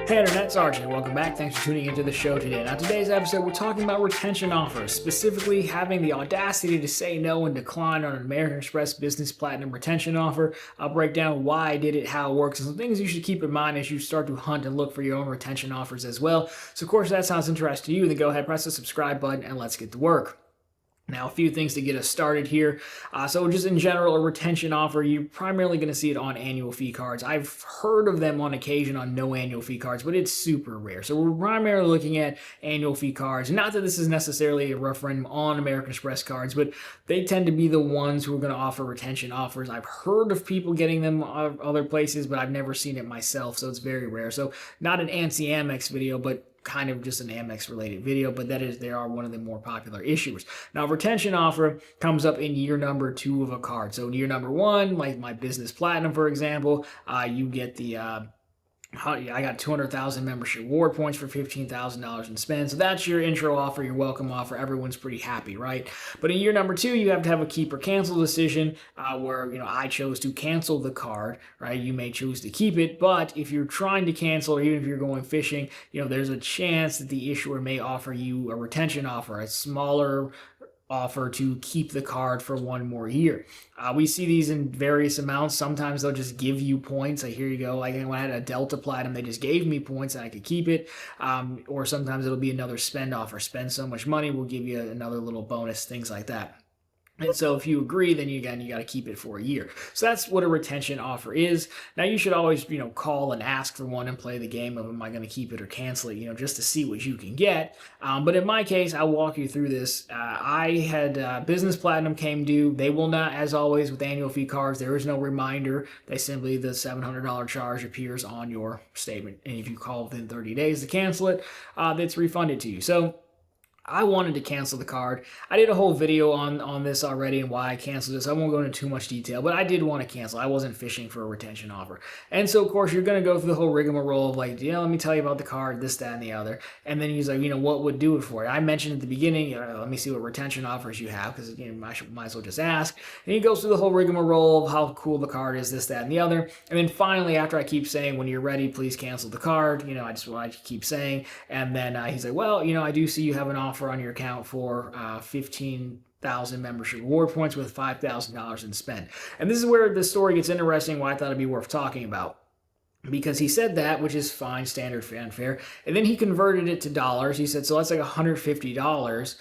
Hey Internet, it's RJ. Welcome back. Thanks for tuning into the show today. Now, today's episode, we're talking about retention offers, specifically having the audacity to say no and decline on an American Express Business Platinum retention offer. I'll break down why I did it, how it works, and some things you should keep in mind as you start to hunt and look for your own retention offers as well. So, of course, if that sounds interesting to you, then go ahead, press the subscribe button, and let's get to work. Now, a few things to get us started here. So just in general, a retention offer, you're primarily going to see it on annual fee cards. I've heard of them on occasion on no annual fee cards, but it's super rare. So we're primarily looking at annual fee cards. Not that this is necessarily a referendum on American Express cards, but they tend to be the ones who are going to offer retention offers. I've heard of people getting them other places, but I've never seen it myself, so it's very rare. So not an anti-Amex video, but kind of just an Amex related video, but they are one of the more popular issuers. Now, retention offer comes up in year number 2 of a card. So in year number 1, like my Business Platinum, for example, you get the I got 200,000 membership reward points for $15,000 in spend. So that's your intro offer, your welcome offer. Everyone's pretty happy, right? But in year number 2, you have to have a keep or cancel decision where, I chose to cancel the card, right? You may choose to keep it, but if you're trying to cancel, or even if you're going fishing, there's a chance that the issuer may offer you a retention offer, a smaller offer to keep the card for 1 more year. We see these in various amounts. Sometimes they'll just give you points. Like, here you go. Like when I had a Delta Platinum, they just gave me points and I could keep it. Or sometimes it'll be another spend offer. Spend so much money, we'll give you another little bonus, things like that. And so if you agree, then you got to keep it for a year. So that's what a retention offer is. Now you should always, call and ask for one and play the game of, am I going to keep it or cancel it, just to see what you can get. But in my case, I'll walk you through this. I had Business Platinum came due. They will not, as always with annual fee cards, there is no reminder. The $700 charge appears on your statement. And if you call within 30 days to cancel it, that's refunded to you. So I wanted to cancel the card. I did a whole video on this already and why I canceled this. I won't go into too much detail, but I did want to cancel. I wasn't fishing for a retention offer. And so, of course, you're going to go through the whole rigmarole of like, let me tell you about the card, this, that, and the other. And then he's like, what would do it for you? I mentioned at the beginning, let me see what retention offers you have, because might as well just ask. And he goes through the whole rigmarole of how cool the card is, this, that, and the other. And then finally, after I keep saying, when you're ready, please cancel the card, I just want to keep saying. And then he's like, well, I do see you have an offer on your account for 15,000 membership reward points with $5,000 in spend. And this is where the story gets interesting, why I thought it'd be worth talking about. Because he said that, which is fine, standard fanfare, and then he converted it to dollars. He said, so that's like $150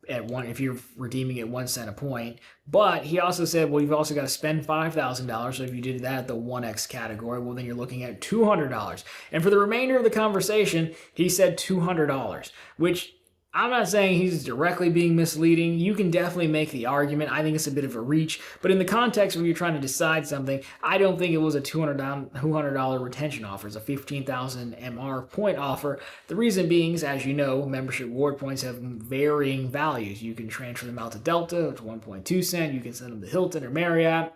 at one if you're redeeming it 1 cent a point. But he also said, well, you've also got to spend $5,000. So if you did that at the 1x category, well, then you're looking at $200. And for the remainder of the conversation, he said $200, which I'm not saying he's directly being misleading. You can definitely make the argument. I think it's a bit of a reach. But in the context when you're trying to decide something, I don't think it was a $200 retention offer. It's a 15,000 MR point offer. The reason being is, as you know, membership reward points have varying values. You can transfer them out to Delta, which is 1.2 cents. You can send them to Hilton or Marriott.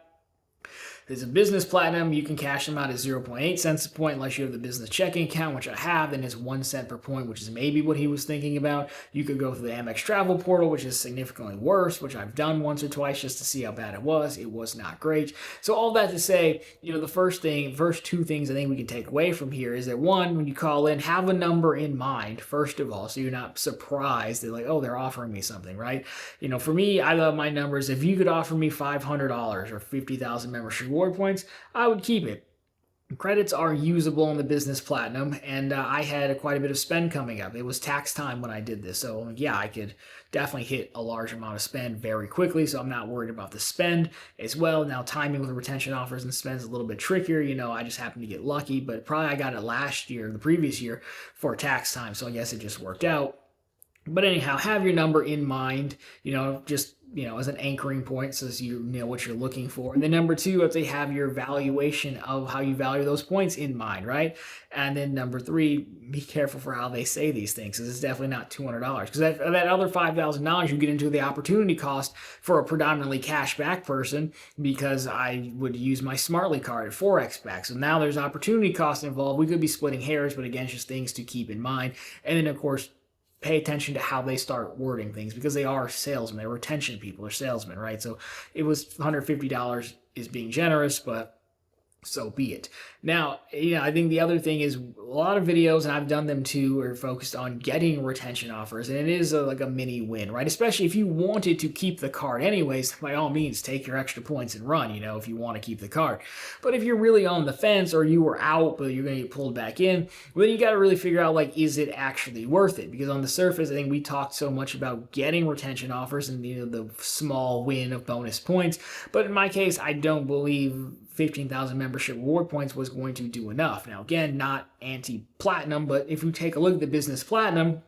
There's a Business Platinum. You can cash them out at 0.8 cents a point unless you have the business checking account, which I have, then it's 1 cent per point, which is maybe what he was thinking about. You could go through the Amex travel portal, which is significantly worse, which I've done once or twice just to see how bad it was. It was not great. So all that to say, the first 2 things I think we can take away from here is that, one, when you call in, have a number in mind, first of all, so you're not surprised. They're like, oh, they're offering me something, right? For me, I love my numbers. If you could offer me $500 or 50,000 membership reward points, I would keep it. Credits are usable in the Business Platinum, and I had quite a bit of spend coming up. It was tax time when I did this, so yeah, I could definitely hit a large amount of spend very quickly, so I'm not worried about the spend as well. Now, timing with retention offers and spend is a little bit trickier. I just happened to get lucky, but probably I got it the previous year, for tax time, so I guess it just worked out. But anyhow, have your number in mind, just as an anchoring point, so you know what you're looking for. And then number 2, if they have your valuation of how you value those points in mind, right? And then number 3, be careful for how they say these things, because it's definitely not $200. Because that other $5,000, you get into the opportunity cost for a predominantly cash back person, because I would use my Smartly card at 4x back. So now there's opportunity cost involved. We could be splitting hairs, but again, just things to keep in mind. And then, of course, pay attention to how they start wording things, because they are salesmen. They're retention people. They're salesmen, right? So it was $150 is being generous, but so be it. Now, I think the other thing is a lot of videos, and I've done them too, are focused on getting retention offers, and it is like a mini win, right? Especially if you wanted to keep the card anyways, by all means, take your extra points and run, if you want to keep the card. But if you're really on the fence or you were out, but you're going to get pulled back in, well, then you got to really figure out, like, is it actually worth it? Because on the surface, I think we talked so much about getting retention offers and, the small win of bonus points. But in my case, I don't believe 15,000 membership reward points was going to do enough. Now, again, not anti-platinum, but if you take a look at the business platinum,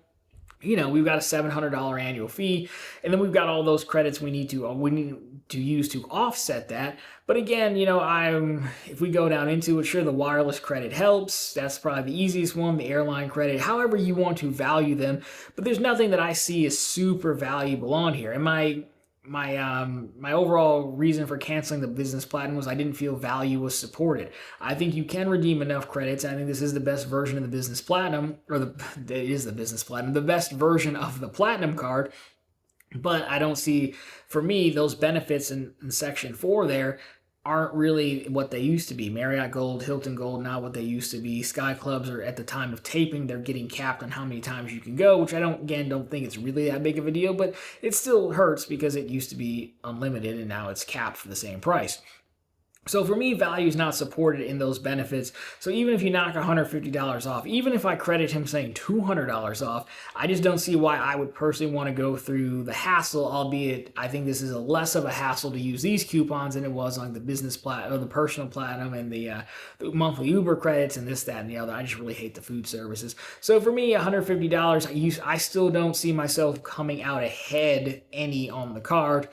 we've got a $700 annual fee, and then we've got all those credits we need to use to offset that. But again, if we go down into it, sure, the wireless credit helps. That's probably the easiest one, the airline credit, however you want to value them. But there's nothing that I see as super valuable on here. And my overall reason for canceling the business platinum was I didn't feel value was supported. I think you can redeem enough credits. I think this is the best version of the business platinum, it is the business platinum, the best version of the platinum card. But I don't see, for me, those benefits in section 4 there aren't really what they used to be. Marriott Gold, Hilton Gold, not what they used to be. Sky Clubs are, at the time of taping, they're getting capped on how many times you can go, which I don't think it's really that big of a deal, but it still hurts because it used to be unlimited and now it's capped for the same price. So for me, value is not supported in those benefits. So even if you knock $150 off, even if I credit him saying $200 off, I just don't see why I would personally want to go through the hassle, albeit I think this is a less of a hassle to use these coupons than it was on the business platinum, or the personal platinum, and the monthly Uber credits and this, that, and the other. I just really hate the food services. So for me, $150, I still don't see myself coming out ahead any on the card,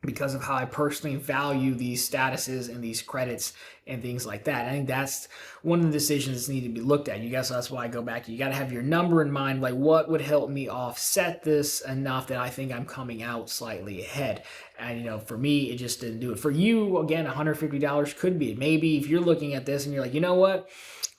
because of how I personally value these statuses and these credits and things like that. I think that's one of the decisions that need to be looked at. That's why I go back to, you got to have your number in mind, like what would help me offset this enough that I think I'm coming out slightly ahead. And, for me, it just didn't do it. For you, again, $150 could be. Maybe if you're looking at this and you're like, you know what?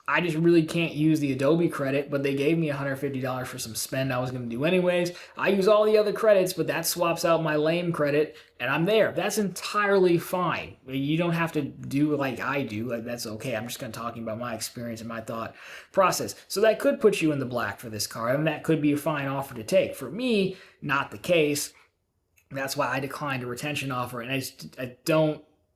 I just really can't use the Adobe credit, but they gave me $150 for some spend I was going to do anyways. I use all the other credits, but that swaps out my lame credit, and I'm there. That's entirely fine. You don't have to do like I do. That's okay. I'm just kind of talking about my experience and my thought process. So that could put you in the black for this card, and that could be a fine offer to take. For me, not the case. That's why I declined a retention offer, and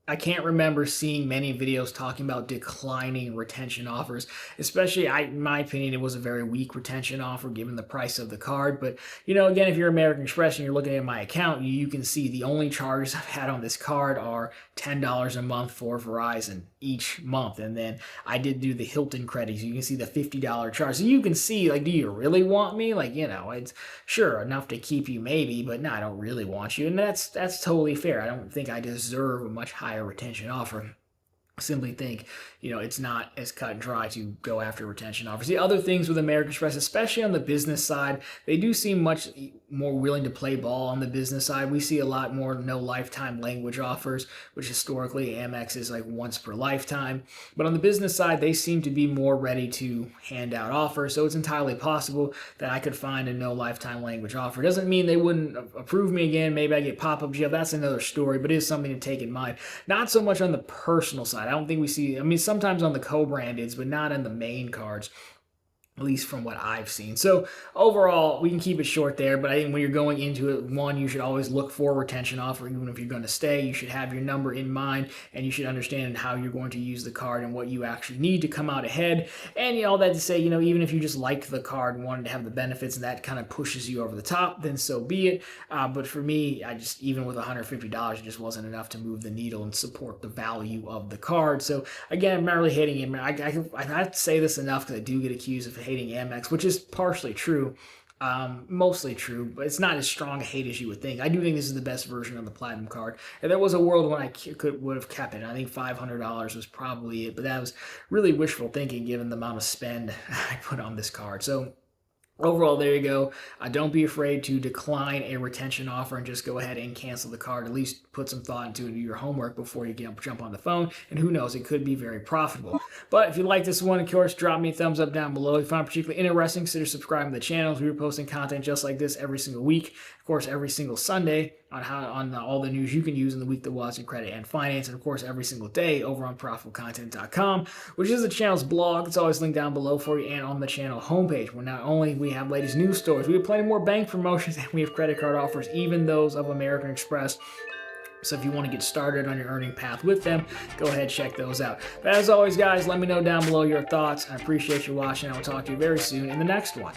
I can't remember seeing many videos talking about declining retention offers, especially, in my opinion, it was a very weak retention offer given the price of the card. But, again, if you're American Express and you're looking at my account, you can see the only charges I've had on this card are $10 a month for Verizon each month. And then I did do the Hilton credits. You can see the $50 charge. So you can see, like, do you really want me? Like, it's sure enough to keep you maybe, but no, I don't really want you. And that's totally fair. I don't think I deserve a much higher retention offer. I simply think, it's not as cut and dry to go after retention offers. The other things with American Express, especially on the business side, they do seem much more willing to play ball on the business side. We see a lot more no lifetime language offers, which historically Amex is like once per lifetime. But on the business side, they seem to be more ready to hand out offers. So it's entirely possible that I could find a no lifetime language offer. It doesn't mean they wouldn't approve me again. Maybe I get pop-up jail. That's another story, but it is something to take in mind. Not so much on the personal side. I don't think we see, sometimes on the co-brandeds, but not on the main cards, at least from what I've seen. So overall, we can keep it short there, but I think when you're going into it, one, you should always look for a retention offer. Even if you're going to stay, you should have your number in mind, and you should understand how you're going to use the card and what you actually need to come out ahead. And all that to say, even if you just like the card and wanted to have the benefits and that kind of pushes you over the top, then so be it. But for me, even with $150, it just wasn't enough to move the needle and support the value of the card. So again, I'm not really hating him. I have to say this enough because I do get accused of hating Amex, which is partially true, mostly true, but it's not as strong a hate as you would think. I do think this is the best version of the Platinum card. And there was a world when I would have kept it. I think $500 was probably it, but that was really wishful thinking given the amount of spend I put on this card. So Overall, there you go. Don't be afraid to decline a retention offer and just go ahead and cancel the card. At least put some thought into your homework before you jump on the phone. And who knows, it could be very profitable. But if you like this one, of course, drop me a thumbs up down below. If you find it particularly interesting, consider subscribing to the channel. We're posting content just like this every single week. Of course, every single Sunday on all the news you can use in the week that was in credit and finance. And of course, every single day over on ProfitableContent.com, which is the channel's blog. It's always linked down below for you and on the channel homepage, where not only we have latest news stories, we have plenty more bank promotions, and we have credit card offers, even those of American Express. So if you want to get started on your earning path with them, go ahead and check those out. But as always, guys, let me know down below your thoughts. I appreciate you watching. I will talk to you very soon in the next one.